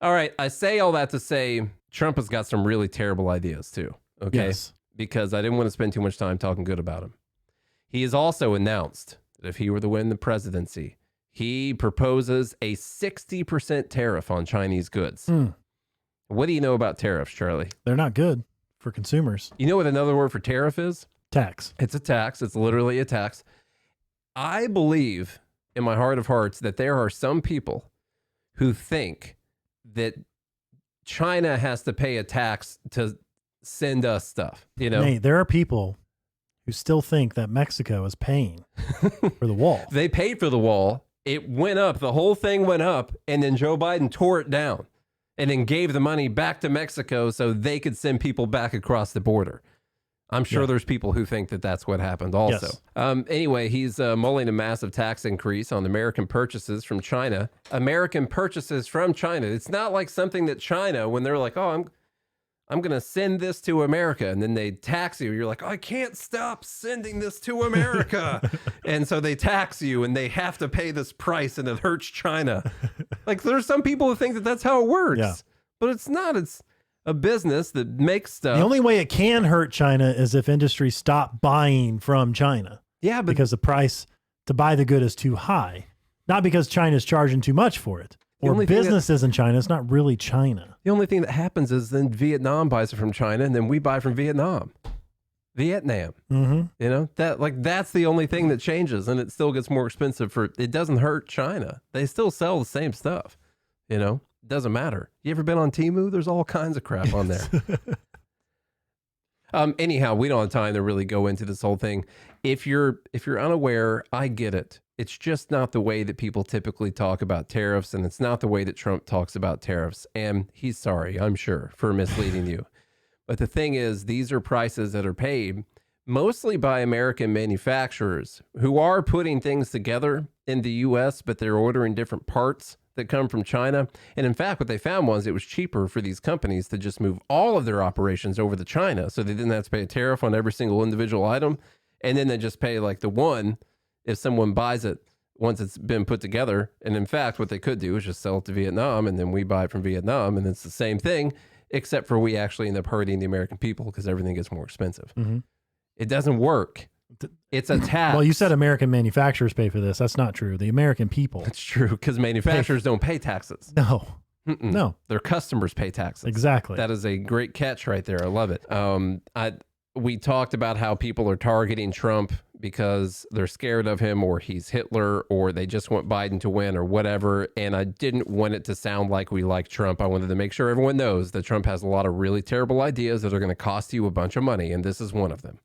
All right. I say all that to say Trump has got some really terrible ideas too. Okay. Yes. Because I didn't want to spend too much time talking good about him. He has also announced that if he were to win the presidency, he proposes a 60% tariff on Chinese goods. What do you know about tariffs, Charlie? They're not good for consumers. You know what another word for tariff is? Tax. It's a tax. It's literally a tax. I believe in my heart of hearts that there are some people who think that China has to pay a tax to send us stuff. You know, Nate, there are people who still think that Mexico is paying for the wall. They paid for the wall. It went up. The whole thing went up. And then Joe Biden tore it down and then gave the money back to Mexico so they could send people back across the border. I'm sure there's people who think that that's what happened also. Yes. Anyway, he's mulling a massive tax increase on American purchases from China. American purchases from China. It's not like something that China, when they're like, oh, I'm going to send this to America. And then they tax you. You're like, I can't stop sending this to America. And so they tax you and they have to pay this price and it hurts China. Like there's some people who think that that's how it works. Yeah. But it's not. It's a business that makes stuff. The only way it can hurt China is if industries stop buying from China. Yeah, but because the price to buy the good is too high. Not because China's charging too much for it. Or businesses in China. It's not really China. The only thing that happens is then Vietnam buys it from China and then we buy from Vietnam. Vietnam. Mm-hmm. You know, that's the only thing that changes, and it still gets more expensive it doesn't hurt China. They still sell the same stuff. You know, it doesn't matter. You ever been on Temu? There's all kinds of crap on there. Anyhow, we don't have time to really go into this whole thing. If you're unaware, I get it. It's just not the way that people typically talk about tariffs, and it's not the way that Trump talks about tariffs. And he's sorry, I'm sure, for misleading you. But the thing is, these are prices that are paid mostly by American manufacturers who are putting things together in the U.S., but they're ordering different parts that come from China. And in fact, what they found was it was cheaper for these companies to just move all of their operations over to China, so they didn't have to pay a tariff on every single individual item. And then they just pay like the one if someone buys it once it's been put together. And in fact, what they could do is just sell it to Vietnam, and then we buy it from Vietnam, and it's the same thing, except for we actually end up hurting the American people because everything gets more expensive. Mm-hmm. It doesn't work. It's a tax. Well, you said American manufacturers pay for this. That's not true. The American people. It's true, because manufacturers don't pay taxes. No. Mm-mm. No. Their customers pay taxes. Exactly. That is a great catch right there. I love it. We talked about how people are targeting Trump because they're scared of him, or he's Hitler, or they just want Biden to win, or whatever. And I didn't want it to sound like we like Trump. I wanted to make sure everyone knows that Trump has a lot of really terrible ideas that are going to cost you a bunch of money, and this is one of them.